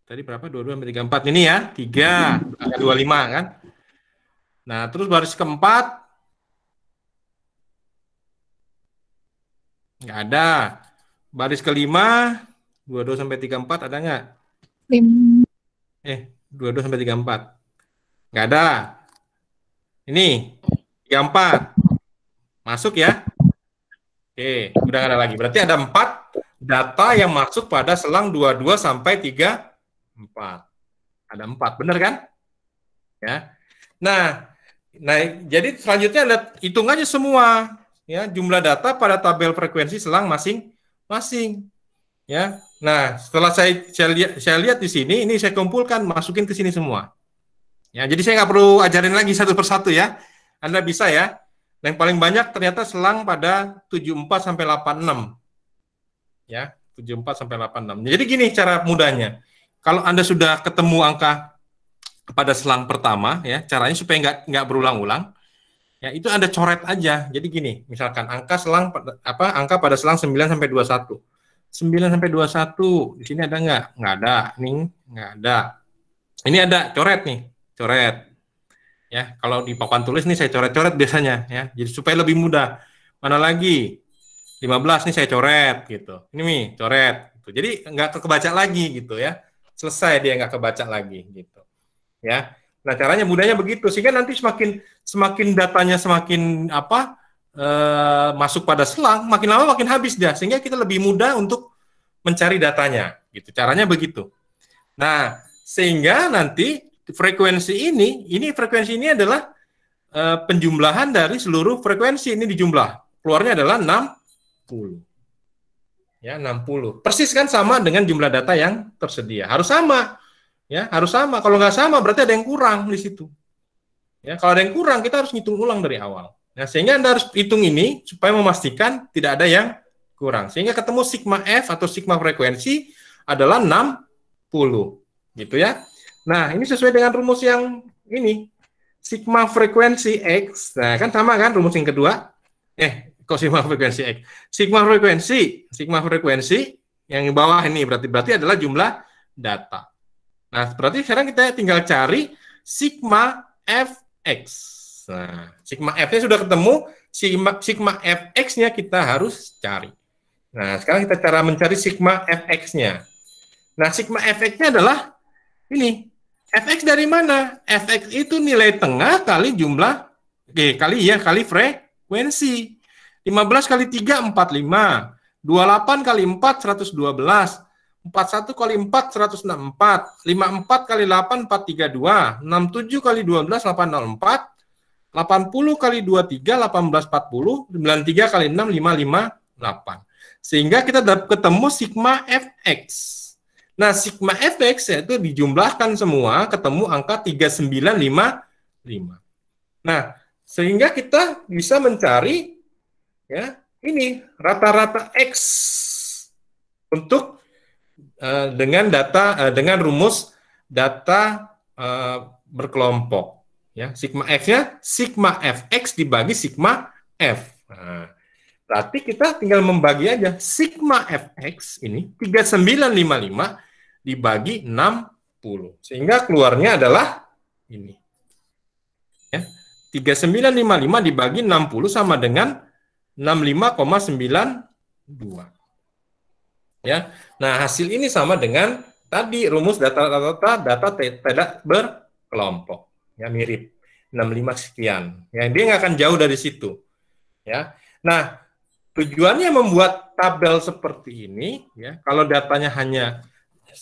Tadi berapa? 22 sampai 34. Ini ya, 3. 25 kan? Nah, terus baris keempat. Nggak ada. Baris kelima. 22 sampai 34 ada nggak? 22 sampai 34. Nggak ada. Ini 34. Masuk ya? Oke, udah nggak ada lagi. Berarti ada 4 data yang masuk pada selang 22 sampai 34. Ada 4, benar kan? Ya. Nah, jadi selanjutnya ada hitung aja semua ya jumlah data pada tabel frekuensi selang masing-masing. Ya. Nah, setelah saya lihat di sini, ini saya kumpulkan, masukin ke sini semua. Ya, jadi saya nggak perlu ajarin lagi satu persatu ya. Anda bisa ya. Yang paling banyak ternyata selang pada 74 sampai 86. Ya, 74 sampai 86. Jadi gini cara mudahnya. Kalau Anda sudah ketemu angka pada selang pertama ya, caranya supaya nggak berulang-ulang. Ya, itu Anda coret aja. Jadi gini, misalkan angka pada selang 9 sampai 21. 9 sampai 21. Di sini ada nggak? Nggak ada. Nih, nggak ada. Ini ada, coret nih. Coret. Ya, kalau di papan tulis nih saya coret-coret biasanya ya. Jadi supaya lebih mudah. Mana lagi? 15 nih saya coret gitu. Ini nih, coret gitu. Jadi nggak kebaca lagi gitu ya. Selesai dia nggak kebaca lagi gitu. Ya. Nah, caranya mudahnya begitu sehingga nanti semakin datanya semakin masuk pada selang, makin lama makin habis dia sehingga kita lebih mudah untuk mencari datanya gitu. Caranya begitu. Nah, sehingga nanti frekuensi ini adalah penjumlahan dari seluruh frekuensi ini dijumlah. Keluarnya adalah 60. Ya, 60. Persis kan sama dengan jumlah data yang tersedia. Harus sama. Ya, harus sama. Kalau nggak sama berarti ada yang kurang di situ. Ya, kalau ada yang kurang kita harus ngitung ulang dari awal. Nah, sehingga Anda harus hitung ini supaya memastikan tidak ada yang kurang. Sehingga ketemu sigma F atau sigma frekuensi adalah 60. Gitu ya. Nah, ini sesuai dengan rumus yang ini. Sigma frekuensi X. Nah, kan sama kan rumus yang kedua? Kok sigma frekuensi X? Sigma frekuensi yang di bawah ini berarti adalah jumlah data. Nah, berarti sekarang kita tinggal cari sigma Fx. Nah, sigma F-nya sudah ketemu, sigma Fx-nya kita harus cari. Nah, sekarang kita cara mencari sigma Fx-nya. Nah, sigma Fx-nya adalah ini. Fx dari mana? Fx itu nilai tengah kali jumlah, kali frekuensi. 15 kali 3, 45. 28 kali 4, 112. 41 kali 4, 164. 54 kali 8, 432. 67 kali 12, 804. 80 kali 23, 1840. 93 kali 6, 558. Sehingga kita dapat ketemu sigma Fx. Nah, sigma Fx itu dijumlahkan semua, ketemu angka 3955. Nah, sehingga kita bisa mencari ya ini rata-rata X untuk dengan dengan rumus data berkelompok. Ya, sigma F-nya sigma Fx dibagi sigma F. Nah, berarti kita tinggal membagi aja sigma Fx ini 3955 dibagi 60. Sehingga keluarnya adalah ini. Ya, 3955 dibagi 60 sama dengan 65,92. Ya. Nah, hasil ini sama dengan tadi rumus data tidak berkelompok. Ya, mirip 65 sekian. Ya, dia nggak akan jauh dari situ. Ya. Nah, tujuannya membuat tabel seperti ini, ya, kalau datanya hanya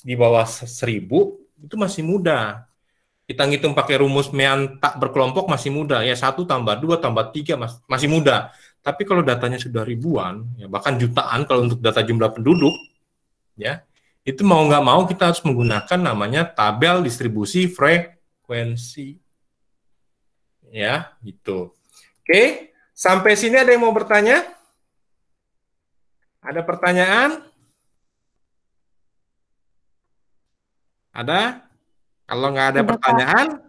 di bawah 1000 itu masih mudah. Kita ngitung pakai rumus Mean tak berkelompok masih mudah. Ya, 1 tambah 2 tambah 3 masih mudah. Tapi kalau datanya sudah ribuan, ya bahkan jutaan kalau untuk data jumlah penduduk, ya, itu mau nggak mau kita harus menggunakan namanya tabel distribusi frekuensi. Ya, gitu. Oke, sampai sini ada yang mau bertanya? Ada pertanyaan? Ada? Kalau nggak ada pertanyaan,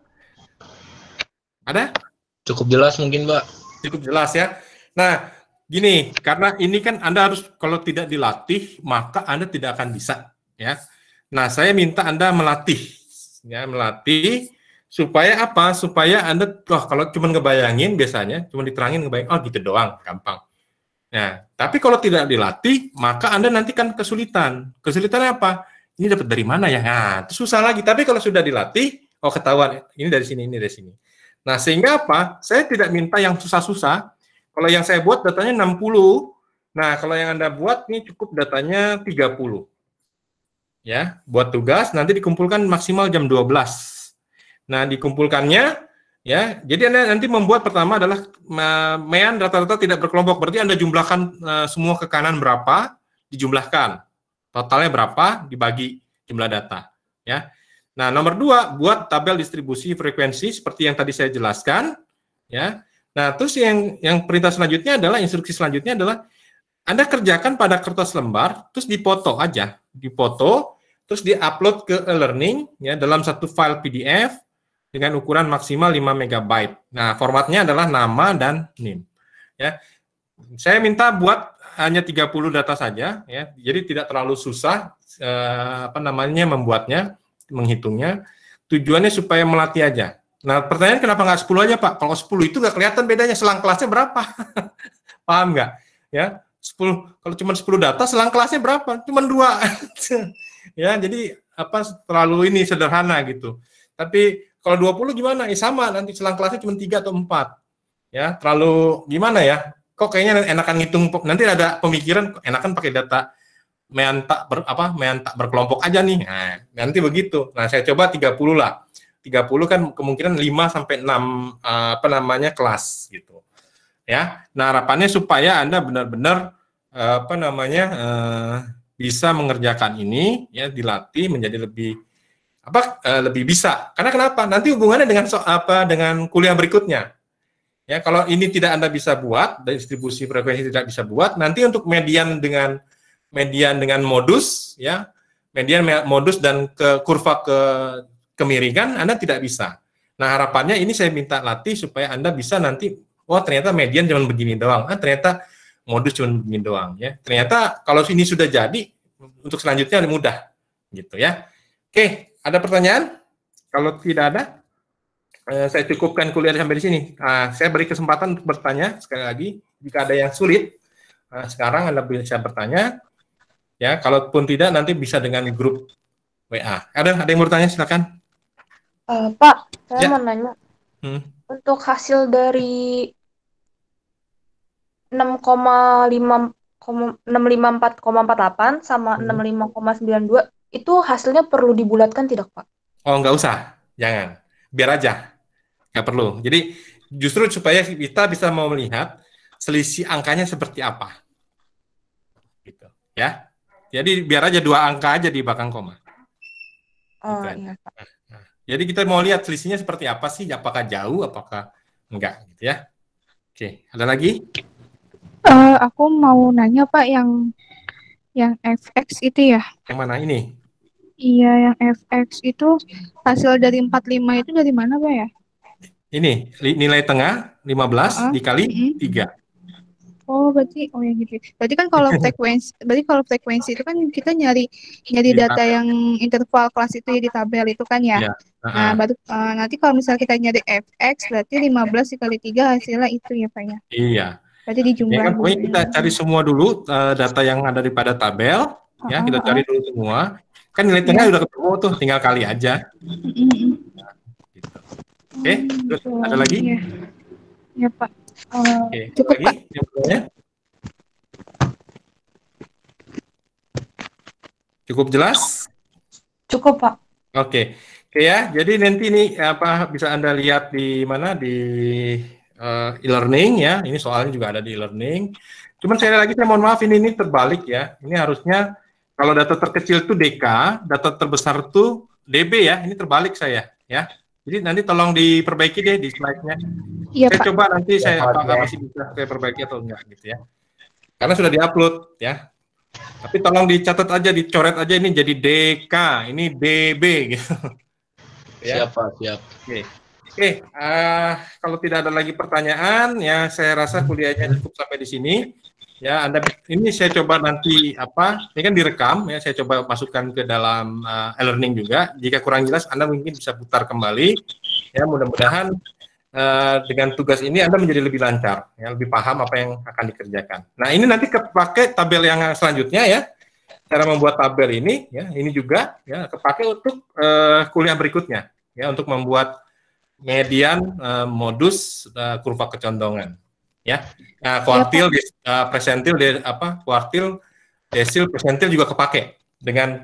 ada? Cukup jelas mungkin, Pak. Cukup jelas ya. Nah, gini, karena ini kan Anda harus, kalau tidak dilatih, maka Anda tidak akan bisa. Ya. Nah, saya minta Anda melatih. Ya, melatih supaya apa? Supaya Anda, kalau cuma ngebayangin biasanya, cuma diterangin ngebayang, oh gitu doang, gampang. Nah, tapi kalau tidak dilatih, maka Anda nanti kan kesulitan. Kesulitannya apa? Ini dapat dari mana ya? Nah, itu susah lagi. Tapi kalau sudah dilatih, oh ketahuan, ini dari sini, ini dari sini. Nah, sehingga apa? Saya tidak minta yang susah-susah. Kalau yang saya buat datanya 60. Nah, kalau yang Anda buat, ini cukup datanya 30. Ya, buat tugas, nanti dikumpulkan maksimal jam 12. Nah, dikumpulkannya, ya, jadi Anda nanti membuat pertama adalah Mean rata-rata tidak berkelompok. Berarti Anda jumlahkan semua ke kanan berapa, dijumlahkan. Totalnya berapa, dibagi jumlah data. Ya. Nah, nomor 2, buat tabel distribusi frekuensi seperti yang tadi saya jelaskan. Ya. Nah, terus yang perintah selanjutnya adalah, instruksi selanjutnya adalah, Anda kerjakan pada kertas lembar, terus dipoto aja. Dipoto, terus di-upload ke e-learning, ya, dalam satu file PDF, dengan ukuran maksimal 5 MB. Nah, formatnya adalah nama dan NIM. Ya. Saya minta buat hanya 30 data saja, ya. Jadi tidak terlalu susah membuatnya, menghitungnya. Tujuannya supaya melatih aja. Nah, pertanyaan kenapa nggak 10 aja, Pak? Kalau 10 itu nggak kelihatan bedanya selang kelasnya berapa. Paham nggak? Ya, 10, kalau cuma 10 data, selang kelasnya berapa? Cuma 2. Ya, jadi terlalu ini sederhana gitu. Tapi kalau 20 gimana? Sama, nanti selang kelasnya cuma 3 atau 4. Ya, terlalu gimana ya? Kok kayaknya enakan ngitung, nanti ada pemikiran enakan pakai data Mean tak berkelompok aja nih. Nah, nanti begitu. Nah, saya coba 30 lah. 30 kan kemungkinan 5 sampai 6 kelas gitu. Ya. Nah, harapannya supaya Anda benar-benar bisa mengerjakan ini, ya, dilatih menjadi lebih bisa. Karena kenapa? Nanti hubungannya dengan dengan kuliah berikutnya. Ya, kalau ini tidak Anda bisa buat, distribusi frekuensi tidak bisa buat, nanti untuk median dengan modus, ya, median modus dan kurva kemiringan Anda tidak bisa. Nah, harapannya ini saya minta latih supaya Anda bisa nanti, ternyata median cuma begini doang, ternyata modus cuma begini doang, ya. Ternyata kalau ini sudah jadi, untuk selanjutnya mudah, gitu ya. Oke, ada pertanyaan? Kalau tidak ada, saya cukupkan kuliah sampai di sini. Saya beri kesempatan untuk bertanya sekali lagi. Jika ada yang sulit, sekarang Anda bisa bertanya. Ya, kalaupun tidak nanti bisa dengan grup WA. Ada yang bertanya, silakan. Pak, saya Ya. mau nanya. Untuk hasil dari 6,54,48 sama 65,92 itu hasilnya perlu dibulatkan tidak, Pak? Oh, nggak usah. Jangan. Biar aja. Nggak perlu. Jadi justru supaya kita bisa mau melihat selisih angkanya seperti apa. Gitu. Ya. Jadi biar aja 2 angka aja di belakang koma. Oh, gitu. iya, Pak. Nah, jadi kita mau lihat selisihnya seperti apa sih, apakah jauh, apakah enggak, gitu ya. Oke, ada lagi? Aku mau nanya Pak, yang Yang FX itu ya? Yang mana ini? Iya, yang FX itu hasil dari 45 itu dari mana, Pak ya? Ini nilai tengah 15 dikali 3. Oh, berarti ya gitu. Berarti kan kalau frekuensi itu kan kita nyari Di data tabel. yang interval kelas itu ya di tabel itu kan ya. Iya. Nah, baru nanti kalau misalnya kita nyari FX berarti 15 dikali 3 hasilnya itu ya, Pak ya. Iya. Berarti Ya kan, dijumlahin. pokoknya kita cari semua dulu data yang ada pada tabel, ya kita cari dulu semua. Kan nilai tengah udah ketemu tuh, tinggal kali aja. Gitu. Oke, terus ada lagi? Iya, ya, Pak. Oke, Cukup, lagi? Pak. Yang berikutnya? Cukup jelas? Cukup, Pak. Oke, ya. Jadi nanti ini apa bisa Anda lihat di mana di e-learning ya. Ini soalnya juga ada di e-learning. Cuman sekali lagi saya mohon maaf ini terbalik ya. Ini harusnya kalau data terkecil itu DK, data terbesar itu DB ya. Ini terbalik saya ya. Jadi nanti tolong diperbaiki deh di slide-nya. Iya, Saya Pak. coba nanti apakah masih bisa saya perbaiki atau enggak gitu ya. Karena sudah diupload ya. Tapi tolong dicatat aja, dicoret aja ini jadi DK, ini DB gitu. Siap, Pak, siap. Oke, kalau tidak ada lagi pertanyaan, ya saya rasa kuliahnya cukup sampai di sini. Ya, ini saya coba nanti ini kan direkam ya, saya coba masukkan ke dalam e-learning juga. Jika kurang jelas, Anda mungkin bisa putar kembali. Ya, mudah-mudahan dengan tugas ini Anda menjadi lebih lancar, ya, lebih paham apa yang akan dikerjakan. Nah, ini nanti kepakai tabel yang selanjutnya ya. Cara membuat tabel ini, ya, ini juga ya kepakai untuk kuliah berikutnya, ya, untuk membuat median modus kurva kecondongan, ya. Nah, kuartil, presentil, kuartil, desil, presentil juga kepake dengan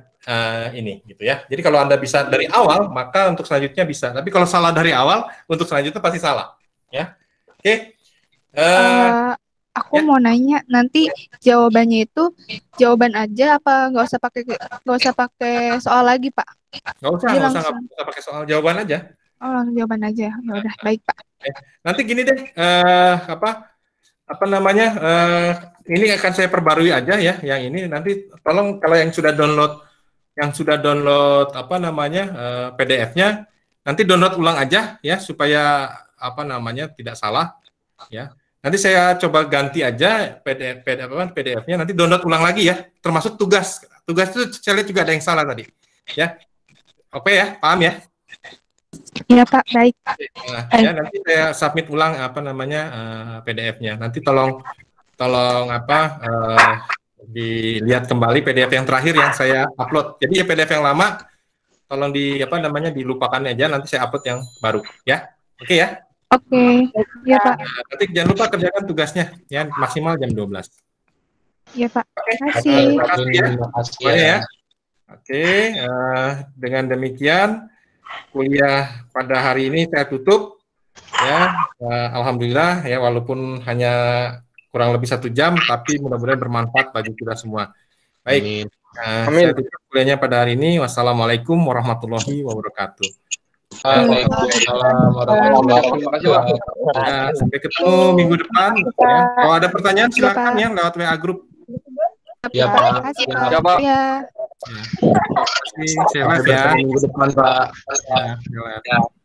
ini, gitu ya. Jadi kalau Anda bisa dari awal, maka untuk selanjutnya bisa. Tapi kalau salah dari awal, untuk selanjutnya pasti salah, ya. Oke. Aku mau nanya nanti jawabannya itu jawaban aja apa nggak usah pakai soal lagi, Pak? Nggak usah pakai soal, jawaban aja. Oh, langsung jawaban aja. Ya udah, baik, Pak. Nanti gini deh, ini akan saya perbarui aja ya, yang ini nanti tolong kalau yang sudah download PDF-nya, nanti download ulang aja ya supaya tidak salah ya. Nanti saya coba ganti aja PDF-nya, nanti download ulang lagi ya, termasuk tugas itu saya lihat juga ada yang salah tadi ya. Oke ya, paham ya? Iya, Pak, baik. Ya, nanti saya submit ulang PDF-nya. Nanti tolong dilihat kembali PDF yang terakhir yang saya upload. Jadi ya PDF yang lama tolong dilupakan aja, nanti saya upload yang baru ya. Oke ya? Oke. Iya, Pak. Nanti jangan lupa kerjakan tugasnya ya, maksimal jam 12. Iya, Pak. Terima kasih ya. Oke, dengan demikian kuliah pada hari ini saya tutup ya. Alhamdulillah ya, walaupun hanya kurang lebih 1 jam, tapi mudah-mudahan bermanfaat bagi kita semua. Baik, saya tutup kuliahnya pada hari ini. Wassalamualaikum warahmatullahi wabarakatuh. Waalaikumsalam warahmatullahi wabarakatuh. Sampai ketemu minggu depan ya. Kalau ada pertanyaan silakan ya lewat WA grup. Ya, Pak. Ya, Pak. Ya. Terima kasih. Sehat ya. Minggu depan, Pak. Ya,